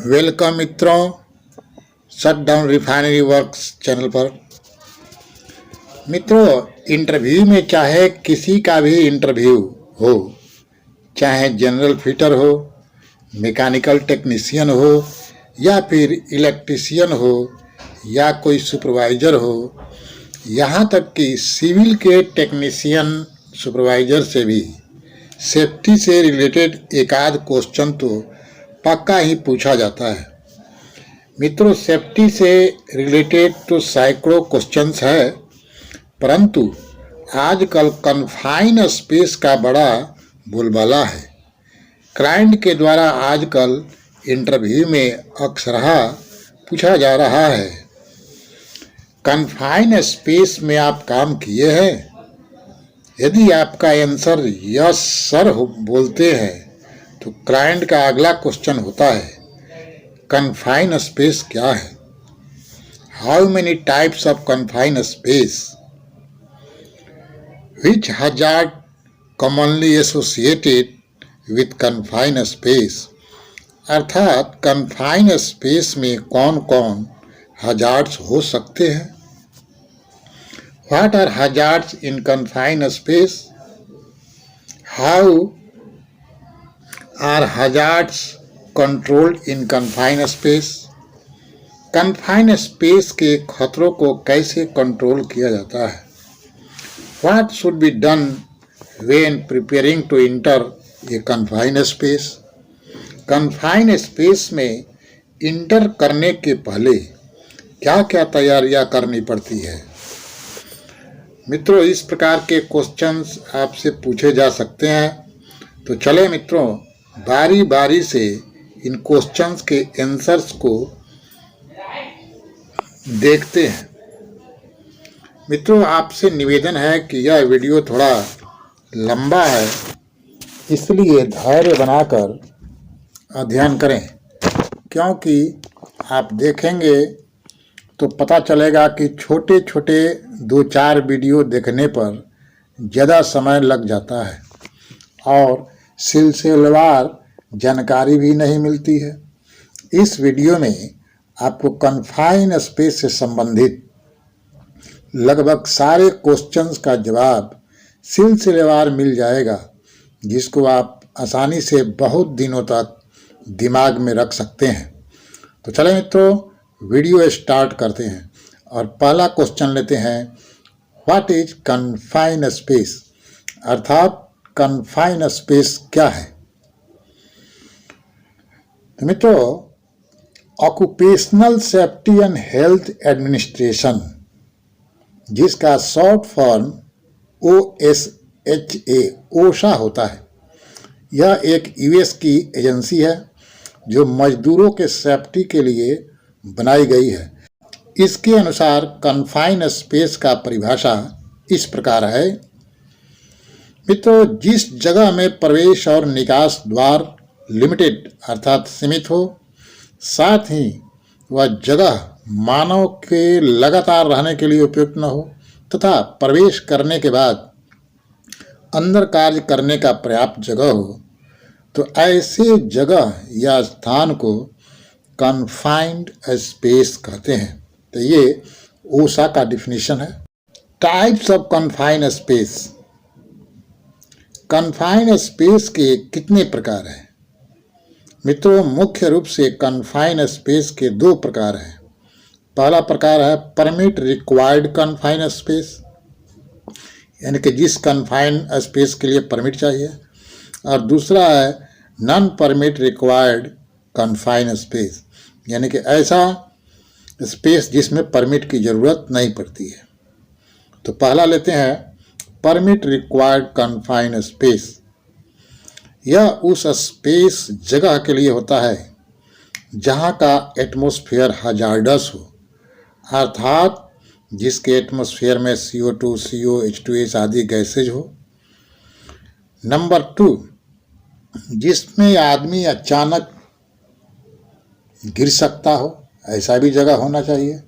Welcome मित्रों, shut down refinery works channel पर। मित्रों, इंटरव्यू में चाहे किसी का भी इंटरव्यू हो, चाहे जनरल फिटर हो, मैकेनिकल टेक्नीशियन हो या फिर इलेक्ट्रीशियन हो या कोई सुपरवाइज़र हो, यहाँ तक कि सिविल के टेक्नीशियन सुपरवाइज़र से भी सेफ्टी से रिलेटेड एक आध क्वेश्चन तो पक्का ही पूछा जाता है। मित्रों, सेफ्टी से रिलेटेड तो सैकड़ों क्वेश्चंस है, परंतु आजकल कन्फाइन स्पेस का बड़ा बोलबाला है। क्लाइंट के द्वारा आजकल इंटरव्यू में अक्सरहा पूछा जा रहा है, कन्फाइन स्पेस में आप काम किए हैं? यदि आपका आंसर यस सर बोलते हैं तो क्लाइंट का अगला क्वेश्चन होता है, कन्फाइन स्पेस क्या है? How many types of confine space? Which hazard commonly associated with confine space? अर्थात कन्फाइन स्पेस में कौन कौन हजार्ड्स हो सकते हैं? What are hazards in confined space? How are hazards controlled in confined space? Confined space के खतरों को कैसे कंट्रोल किया जाता है? What should be done when preparing to enter a confined space? Confined space में इंटर करने के पहले क्या क्या तैयारियां करनी पड़ती है? मित्रों, इस प्रकार के क्वेश्चंस आपसे पूछे जा सकते हैं, तो चले मित्रों बारी बारी से इन क्वेश्चंस के आंसर्स को देखते हैं। मित्रों, आपसे निवेदन है कि यह वीडियो थोड़ा लंबा है, इसलिए धैर्य बनाकर अध्ययन करें, क्योंकि आप देखेंगे तो पता चलेगा कि छोटे छोटे 2-4 वीडियो देखने पर ज़्यादा समय लग जाता है और सिलसिलेवार जानकारी भी नहीं मिलती है। इस वीडियो में आपको कन्फाइन स्पेस से संबंधित लगभग सारे क्वेश्चंस का जवाब सिलसिलेवार मिल जाएगा, जिसको आप आसानी से बहुत दिनों तक दिमाग में रख सकते हैं। तो चलें मित्रों, वीडियो स्टार्ट करते हैं और पहला क्वेश्चन लेते हैं, व्हाट इज कन्फाइन स्पेस? अर्थात कन्फाइन स्पेस क्या है? तो मित्रों, occupational safety and health administration, जिसका शॉर्ट फॉर्म OSHA ओशा होता है, यह एक यूएस की एजेंसी है जो मजदूरों के सेफ्टी के लिए बनाई गई है। इसके अनुसार कन्फाइन स्पेस का परिभाषा इस प्रकार है। मित्रों, जिस जगह में प्रवेश और निकास द्वार लिमिटेड अर्थात सीमित हो, साथ ही वह जगह मानव के लगातार रहने के लिए उपयुक्त न हो तथा प्रवेश करने के बाद अंदर कार्य करने का पर्याप्त जगह हो, तो ऐसे जगह या स्थान को कन्फाइंड स्पेस कहते हैं। तो ये ओशा का डिफिनीशन है। Types of confined space. Confined space के कितने प्रकार हैं? मित्रों, मुख्य रूप से कन्फाइंड स्पेस के 2 प्रकार हैं। पहला प्रकार है परमिट रिक्वायर्ड कन्फाइंड स्पेस, यानी कि जिस कन्फाइंड स्पेस के लिए परमिट चाहिए, और दूसरा है non permit required confined space, यानी कि ऐसा स्पेस जिसमें परमिट की ज़रूरत नहीं पड़ती है। तो पहला लेते हैं परमिट रिक्वायर्ड कन्फाइंड स्पेस। यह उस स्पेस जगह के लिए होता है जहां का एटमॉस्फेयर हजार्डस हो, अर्थात जिसके एटमॉस्फेयर में CO2, CO, H2S आदि गैसेज हो। नंबर 2, जिसमें आदमी अचानक गिर सकता हो, ऐसा भी जगह होना चाहिए,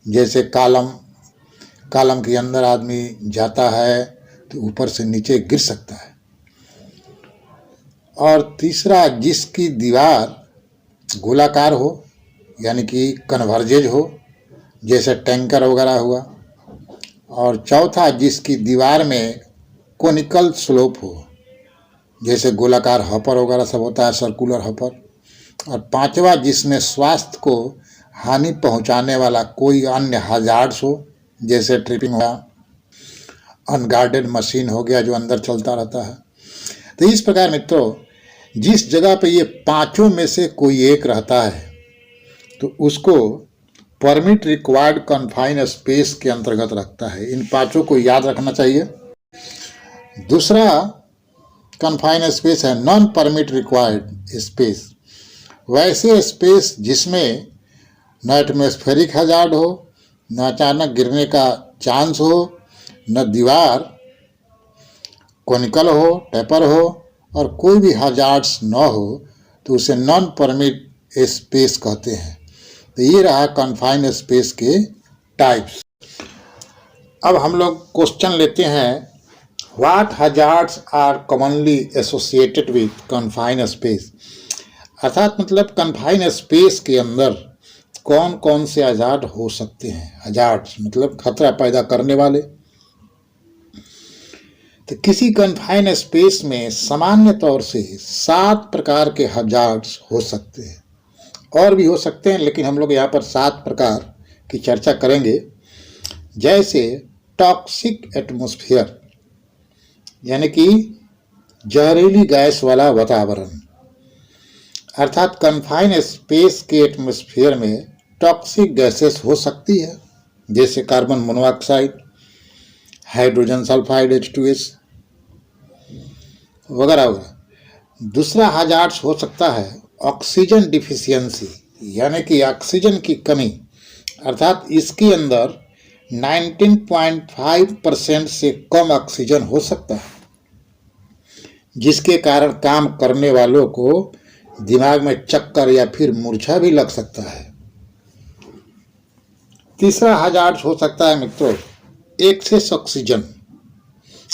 जैसे कॉलम के अंदर आदमी जाता है तो ऊपर से नीचे गिर सकता है। और तीसरा, जिसकी दीवार गोलाकार हो यानी कि कन्वर्जेज हो, जैसे टैंकर वगैरह हुआ, और चौथा जिसकी दीवार में कोनिकल स्लोप हो, जैसे गोलाकार हॉपर वगैरह सब होता है, सर्कुलर हॉपर, और पांचवा जिसमें स्वास्थ्य को हानि पहुंचाने वाला कोई अन्य हजार्ड्स हो, जैसे ट्रिपिंग हुआ, अनगार्डेड मशीन हो गया जो अंदर चलता रहता है। तो इस प्रकार मित्रों, जिस जगह पे ये पांचों में से कोई एक रहता है तो उसको परमिट रिक्वायर्ड कन्फाइन स्पेस के अंतर्गत रखता है। इन पांचों को याद रखना चाहिए। दूसरा कन्फाइन स्पेस है नॉन परमिट रिक्वायर्ड स्पेस। वैसे स्पेस जिसमें न एटमॉस्फेरिक हजार्ड हो, न अचानक गिरने का चांस हो, न दीवार कोनिकल हो, टेपर हो, और कोई भी हजार्ड्स न हो, तो उसे नॉन परमिट स्पेस कहते हैं। तो ये रहा कन्फाइंड स्पेस के टाइप्स। अब हम लोग क्वेश्चन लेते हैं, what hazards are commonly associated with confined space. अर्थात मतलब कन्फाइंड स्पेस के अंदर कौन कौन से हजार्ड हो सकते हैं। हजार्ड्स मतलब खतरा पैदा करने वाले। तो किसी कन्फाइंड स्पेस में सामान्य तौर से 7 प्रकार के हजार्ड्स हो सकते हैं, और भी हो सकते हैं, लेकिन हम लोग यहाँ पर 7 प्रकार की चर्चा करेंगे। जैसे टॉक्सिक एटमॉस्फेयर यानी कि जहरीली गैस वाला वातावरण। अर्थात कन्फाइंड स्पेस के एटमॉस्फेयर में टॉक्सिक गैसेस हो सकती है, जैसे carbon monoxide, hydrogen sulphide H2S वगैरह वगैरह। दूसरा हजार्ड्स हो सकता है ऑक्सीजन डिफिशियंसी यानी कि ऑक्सीजन की कमी। अर्थात इसके अंदर 19.5% से कम ऑक्सीजन हो सकता है, जिसके कारण काम करने वालों को दिमाग में चक्कर या फिर मूर्छा भी लग सकता है। तीसरा हजार्ड्स हो सकता है मित्रों एक्सेस ऑक्सीजन।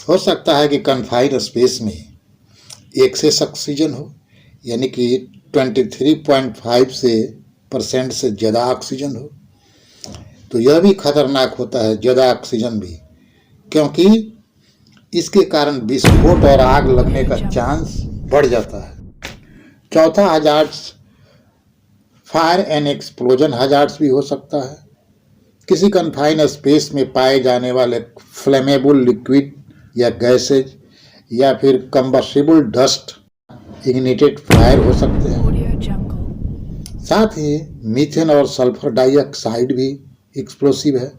हो सकता है कि कन्फाइंड स्पेस में एक्सेस ऑक्सीजन हो, यानी कि 23.5% से ज़्यादा ऑक्सीजन हो। तो यह भी खतरनाक होता है, ज़्यादा ऑक्सीजन भी, क्योंकि इसके कारण विस्फोट और आग लगने का चांस बढ़ जाता है। चौथा hazards fire and explosion hazards भी हो सकता है। किसी कन्फाइंड स्पेस में पाए जाने वाले फ्लेमेबल लिक्विड या गैसेज या फिर कंबस्टिबल डस्ट इग्निटेड फायर हो सकते हैं। साथ ही मीथेन और सल्फर डाइऑक्साइड भी एक्सप्लोसिव है।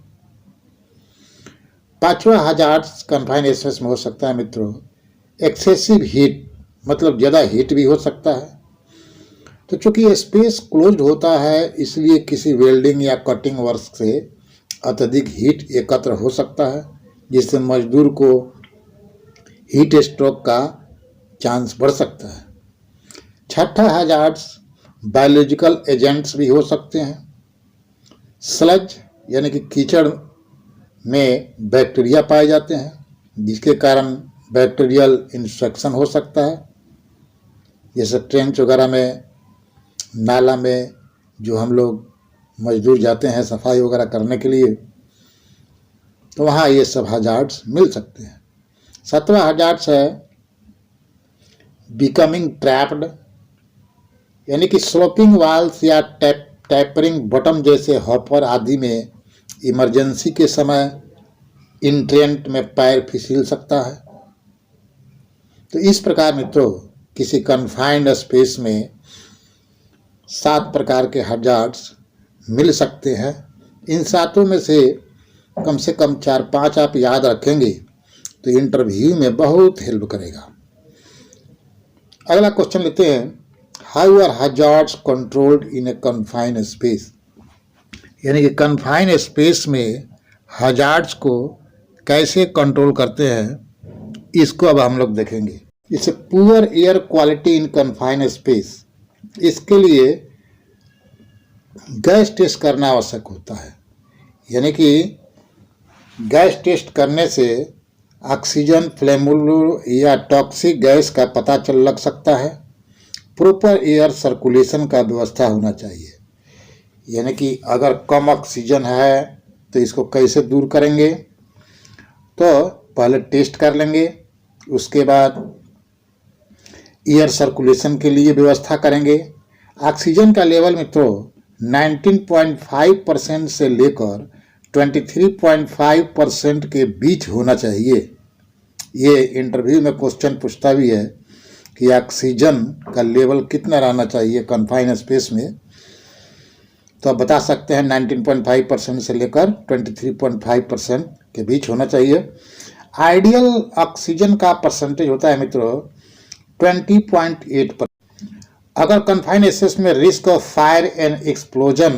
पांचवा हजार्ड्स कन्फाइंड स्पेस में हो सकता है मित्रों एक्सेसिव हीट, मतलब ज़्यादा हीट भी हो सकता है। तो चूंकि स्पेस क्लोज्ड होता है, इसलिए किसी वेल्डिंग या कटिंग वर्क से अत्यधिक हीट एकत्र हो सकता है, जिससे मजदूर को हीट स्ट्रोक का चांस बढ़ सकता है। छठा हजार्ड्स बायोलॉजिकल एजेंट्स भी हो सकते हैं। स्लज यानी कि कीचड़ में बैक्टीरिया पाए जाते हैं, जिसके कारण बैक्टीरियल इन्फेक्शन हो सकता है। जैसे ट्रेंच वगैरह में, नाला में जो हम लोग मजदूर जाते हैं सफाई वगैरह करने के लिए, तो वहाँ ये सब हजार्ड्स मिल सकते हैं। सातवां हजार्ड्स है बिकमिंग ट्रैप्ड, यानी कि स्लोपिंग वाल्स या टैपरिंग बॉटम जैसे हॉपर आदि में इमरजेंसी के समय इंट्रेंट में पैर फिसल सकता है। तो इस प्रकार मित्रों किसी कन्फाइंड स्पेस में 7 प्रकार के हजार्ड्स मिल सकते हैं। इन 7 में से कम 4-5 आप याद रखेंगे तो इंटरव्यू में बहुत हेल्प करेगा। अगला क्वेश्चन लेते हैं, how are hazards controlled in a confined space. यानी कि कन्फाइंड स्पेस में हजार्ड्स को कैसे कंट्रोल करते हैं, इसको अब हम लोग देखेंगे। जैसे poor air quality in confined space, इसके लिए गैस टेस्ट करना आवश्यक होता है। यानी कि गैस टेस्ट करने से ऑक्सीजन, फ्लेमेबल या टॉक्सिक गैस का पता लग सकता है। प्रॉपर एयर सर्कुलेशन का व्यवस्था होना चाहिए, यानी कि अगर कम ऑक्सीजन है तो इसको कैसे दूर करेंगे, तो पहले टेस्ट कर लेंगे, उसके बाद एयर सर्कुलेशन के लिए व्यवस्था करेंगे। ऑक्सीजन का लेवल मित्रों 19.5% से लेकर 23.5% के बीच होना चाहिए। ये इंटरव्यू में क्वेश्चन पूछता भी है कि ऑक्सीजन का लेवल कितना रहना चाहिए कन्फाइंड स्पेस में, तो आप बता सकते हैं 19.5% से लेकर 23.5% के बीच होना चाहिए। आइडियल ऑक्सीजन का परसेंटेज होता है मित्रों 20.8%। अगर कन्फाइंड स्पेस में risk of fire and explosion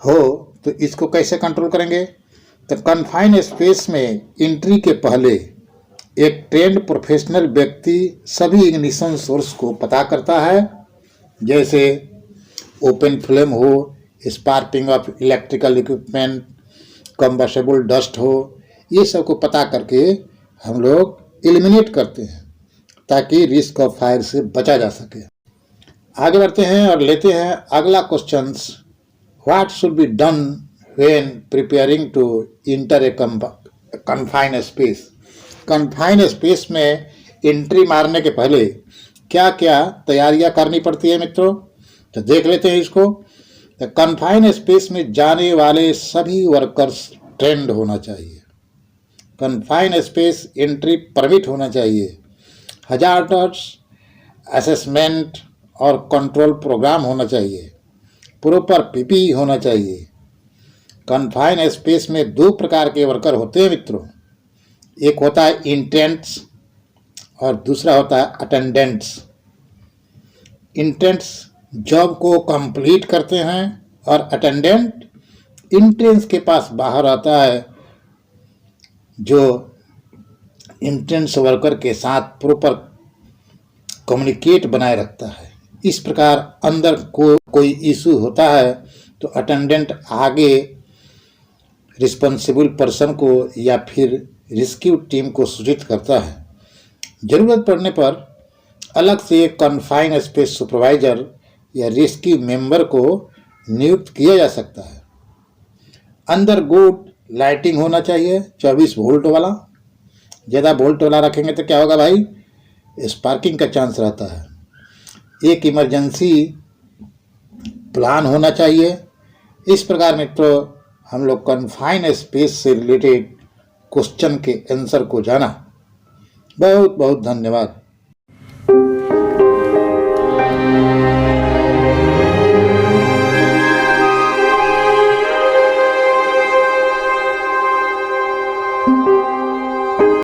हो तो इसको कैसे कंट्रोल करेंगे, तो कन्फाइंड स्पेस में एंट्री के पहले एक ट्रेंड प्रोफेशनल व्यक्ति सभी इग्निशन सोर्स को पता करता है, जैसे ओपन फ्लेम हो, sparking of electrical equipment, combustible dust हो, ये सब को पता करके हम लोग एलिमिनेट करते हैं ताकि रिस्क ऑफ फायर से बचा जा सके। आगे बढ़ते हैं और लेते हैं अगला question, what should be done when preparing to enter a confined space. Confined space में एंट्री मारने के पहले क्या क्या तैयारियां करनी पड़ती है मित्रों, तो देख लेते हैं इसको। तो कन्फाइंड स्पेस में जाने वाले सभी वर्कर्स ट्रेंड होना चाहिए, कन्फाइंड स्पेस एंट्री परमिट होना चाहिए, हजार्ड्स असेसमेंट और कंट्रोल प्रोग्राम होना चाहिए, प्रॉपर पीपी होना चाहिए। कन्फाइंड स्पेस में दो प्रकार के वर्कर होते हैं मित्रों, एक होता है इंटेंट्स और दूसरा होता है अटेंडेंट्स। इंटेंट्स जॉब को कंप्लीट करते हैं और अटेंडेंट इंट्रेंस के पास बाहर आता है, जो इंटेंस वर्कर के साथ प्रॉपर कम्युनिकेट बनाए रखता है। इस प्रकार अंदर कोई इशू होता है तो अटेंडेंट आगे रिस्पॉन्सिबल पर्सन को या फिर रेस्क्यू टीम को सूचित करता है। जरूरत पड़ने पर अलग से एक कन्फाइंड स्पेस सुपरवाइजर या रेस्क्यू मेंबर को नियुक्त किया जा सकता है। अंदर गुड लाइटिंग होना चाहिए 24 वोल्ट वाला, ज़्यादा वोल्ट वाला रखेंगे तो क्या होगा भाई, स्पार्किंग का चांस रहता है। एक इमरजेंसी प्लान होना चाहिए। इस प्रकार मित्रों हम लोग कन्फाइंड स्पेस से रिलेटेड क्वेश्चन के आंसर को जाना। बहुत बहुत धन्यवाद।